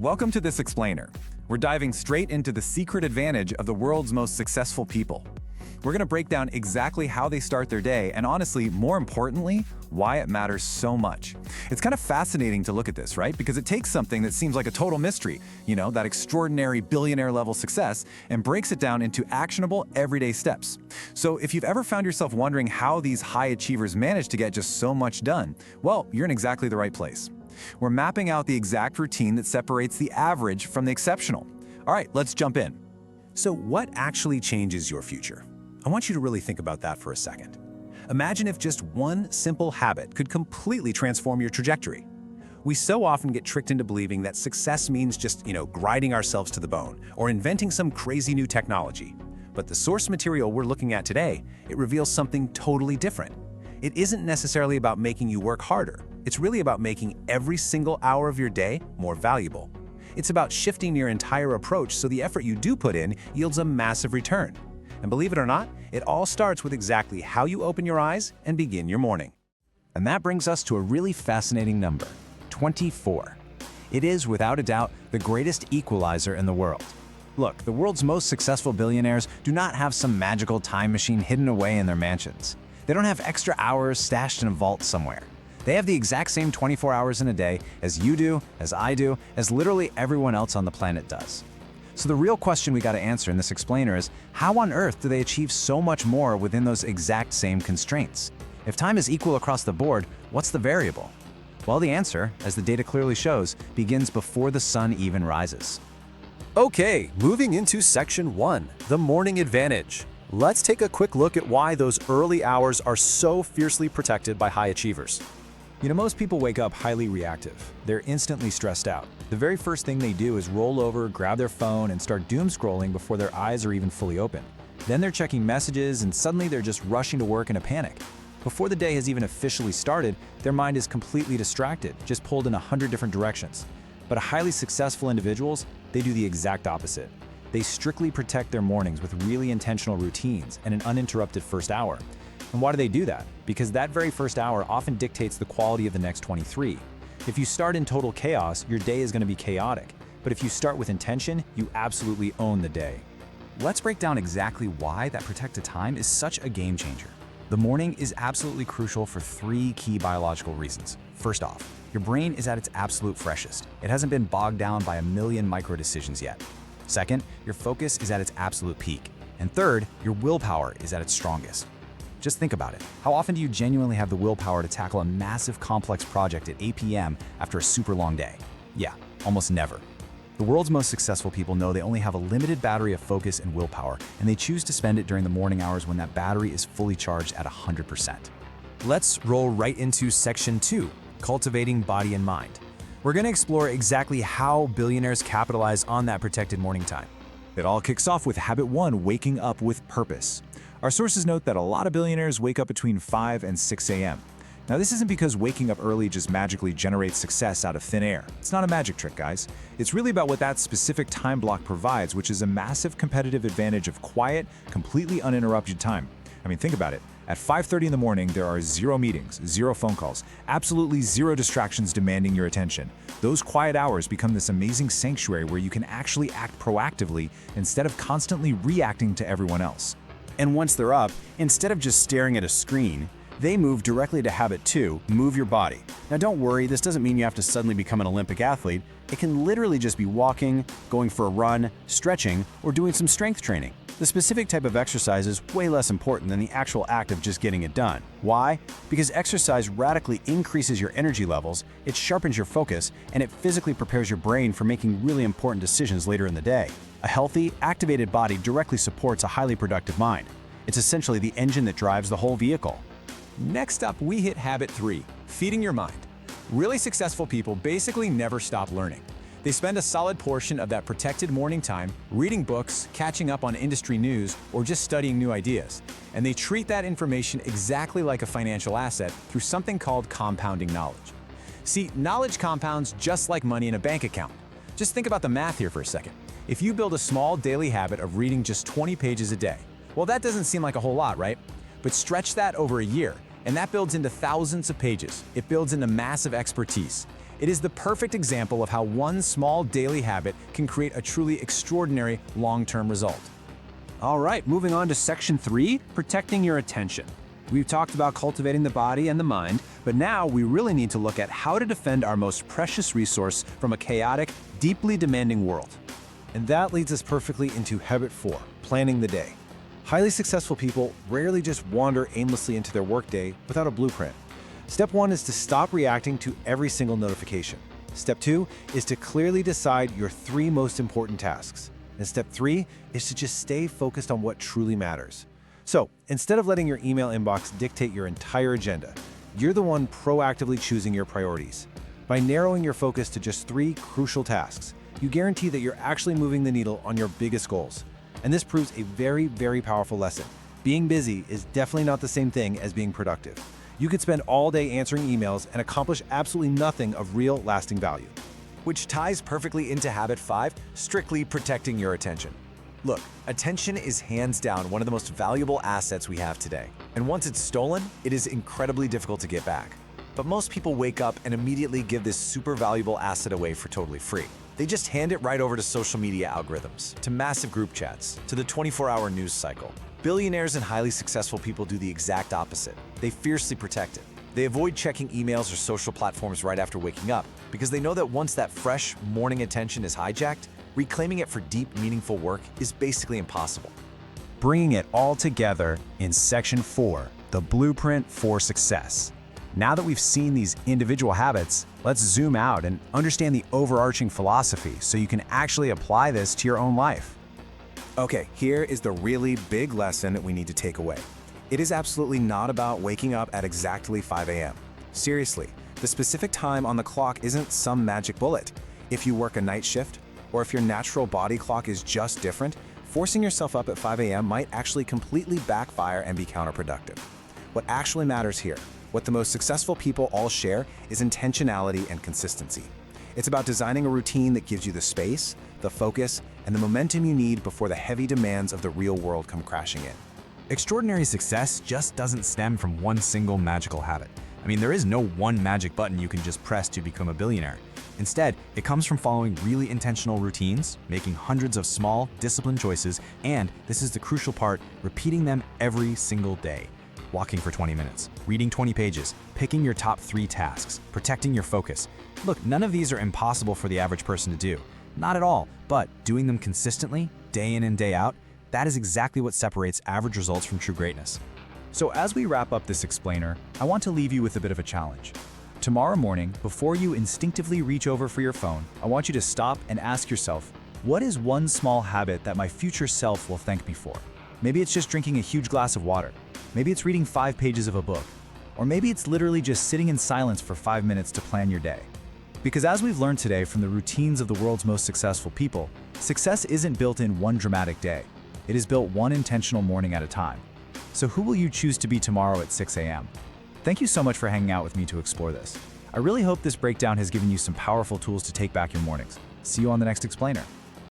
Welcome to this explainer. We're diving straight into the secret advantage of the world's most successful people. We're going to break down exactly how they start their day and honestly, more importantly, why it matters so much. It's kind of fascinating to look at this, right? Because it takes something that seems like a total mystery, that extraordinary billionaire level success, and breaks it down into actionable everyday steps. So if you've ever found yourself wondering how these high achievers manage to get just so much done, well, you're in exactly the right place. We're mapping out the exact routine that separates the average from the exceptional. All right, let's jump in. So what actually changes your future? I want you to really think about that for a second. Imagine if just one simple habit could completely transform your trajectory. We so often get tricked into believing that success means just, grinding ourselves to the bone or inventing some crazy new technology. But the source material we're looking at today, it reveals something totally different. It isn't necessarily about making you work harder. It's really about making every single hour of your day more valuable. It's about shifting your entire approach so the effort you do put in yields a massive return. And believe it or not, it all starts with exactly how you open your eyes and begin your morning. And that brings us to a really fascinating number, 24. It is, without a doubt, the greatest equalizer in the world. Look, the world's most successful billionaires do not have some magical time machine hidden away in their mansions. They don't have extra hours stashed in a vault somewhere. They have the exact same 24 hours in a day as you do, as I do, as literally everyone else on the planet does. So the real question we got to answer in this explainer is, how on earth do they achieve so much more within those exact same constraints? If time is equal across the board, what's the variable? Well, the answer, as the data clearly shows, begins before the sun even rises. Okay, moving into section 1, the morning advantage. Let's take a quick look at why those early hours are so fiercely protected by high achievers. Most people wake up highly reactive. They're instantly stressed out. The very first thing they do is roll over, grab their phone, and start doom scrolling before their eyes are even fully open. Then they're checking messages, and suddenly they're just rushing to work in a panic. Before the day has even officially started, their mind is completely distracted, just pulled in 100 different directions. But highly successful individuals, they do the exact opposite. They strictly protect their mornings with really intentional routines and an uninterrupted first hour. And why do they do that? Because that very first hour often dictates the quality of the next 23. If you start in total chaos, your day is going to be chaotic. But if you start with intention, you absolutely own the day. Let's break down exactly why that protected time is such a game changer. The morning is absolutely crucial for 3 key biological reasons. First off, your brain is at its absolute freshest. It hasn't been bogged down by a million micro decisions yet. Second, your focus is at its absolute peak. And third, your willpower is at its strongest. Just think about it. How often do you genuinely have the willpower to tackle a massive complex project at 8 p.m. after a super long day? Yeah, almost never. The world's most successful people know they only have a limited battery of focus and willpower, and they choose to spend it during the morning hours when that battery is fully charged at 100%. Let's roll right into section 2, cultivating body and mind. We're going to explore exactly how billionaires capitalize on that protected morning time. It all kicks off with habit 1, waking up with purpose. Our sources note that a lot of billionaires wake up between 5 and 6 a.m. Now, this isn't because waking up early just magically generates success out of thin air. It's not a magic trick, guys. It's really about what that specific time block provides, which is a massive competitive advantage of quiet, completely uninterrupted time. I mean, think about it. At 5:30 in the morning, there are 0 meetings, 0 phone calls, absolutely 0 distractions demanding your attention. Those quiet hours become this amazing sanctuary where you can actually act proactively instead of constantly reacting to everyone else. And once they're up, instead of just staring at a screen, they move directly to habit 2, move your body. Now don't worry, this doesn't mean you have to suddenly become an Olympic athlete. It can literally just be walking, going for a run, stretching, or doing some strength training. The specific type of exercise is way less important than the actual act of just getting it done. Why? Because exercise radically increases your energy levels, it sharpens your focus, and it physically prepares your brain for making really important decisions later in the day. A healthy, activated body directly supports a highly productive mind. It's essentially the engine that drives the whole vehicle. Next up, we hit habit 3, feeding your mind. Really successful people basically never stop learning. They spend a solid portion of that protected morning time reading books, catching up on industry news, or just studying new ideas. And they treat that information exactly like a financial asset through something called compounding knowledge. See, knowledge compounds just like money in a bank account. Just think about the math here for a second. If you build a small daily habit of reading just 20 pages a day, well, that doesn't seem like a whole lot, right? But stretch that over a year, and that builds into thousands of pages. It builds into massive expertise. It is the perfect example of how one small daily habit can create a truly extraordinary long-term result. All right, moving on to section 3, protecting your attention. We've talked about cultivating the body and the mind, but now we really need to look at how to defend our most precious resource from a chaotic, deeply demanding world. And that leads us perfectly into habit 4, planning the day. Highly successful people rarely just wander aimlessly into their workday without a blueprint. Step 1 is to stop reacting to every single notification. Step 2 is to clearly decide your 3 most important tasks. And step 3 is to just stay focused on what truly matters. So, instead of letting your email inbox dictate your entire agenda, you're the one proactively choosing your priorities. By narrowing your focus to just 3 crucial tasks, you guarantee that you're actually moving the needle on your biggest goals. And this proves a very, very powerful lesson. Being busy is definitely not the same thing as being productive. You could spend all day answering emails and accomplish absolutely nothing of real, lasting value. Which ties perfectly into habit 5, strictly protecting your attention. Look, attention is hands down one of the most valuable assets we have today. And once it's stolen, it is incredibly difficult to get back. But most people wake up and immediately give this super valuable asset away for totally free. They just hand it right over to social media algorithms, to massive group chats, to the 24-hour news cycle. Billionaires and highly successful people do the exact opposite. They fiercely protect it. They avoid checking emails or social platforms right after waking up because they know that once that fresh morning attention is hijacked, reclaiming it for deep, meaningful work is basically impossible. Bringing it all together in section 4, the blueprint for success. Now that we've seen these individual habits, let's zoom out and understand the overarching philosophy so you can actually apply this to your own life. Okay, here is the really big lesson that we need to take away. It is absolutely not about waking up at exactly 5 a.m. Seriously, the specific time on the clock isn't some magic bullet. If you work a night shift, or if your natural body clock is just different, forcing yourself up at 5 a.m. might actually completely backfire and be counterproductive. What actually matters here, what the most successful people all share, is intentionality and consistency. It's about designing a routine that gives you the space, the focus, and the momentum you need before the heavy demands of the real world come crashing in. Extraordinary success just doesn't stem from one single magical habit. I mean, there is no one magic button you can just press to become a billionaire. Instead, it comes from following really intentional routines, making hundreds of small, disciplined choices, and, this is the crucial part, repeating them every single day. Walking for 20 minutes, reading 20 pages, picking your top 3 tasks, protecting your focus. Look, none of these are impossible for the average person to do. Not at all, but doing them consistently, day in and day out, that is exactly what separates average results from true greatness. So as we wrap up this explainer, I want to leave you with a bit of a challenge. Tomorrow morning, before you instinctively reach over for your phone, I want you to stop and ask yourself, what is one small habit that my future self will thank me for? Maybe it's just drinking a huge glass of water. Maybe it's reading 5 pages of a book. Or maybe it's literally just sitting in silence for 5 minutes to plan your day. Because as we've learned today from the routines of the world's most successful people, success isn't built in one dramatic day. It is built one intentional morning at a time. So who will you choose to be tomorrow at 6 a.m.? Thank you so much for hanging out with me to explore this. I really hope this breakdown has given you some powerful tools to take back your mornings. See you on the next explainer.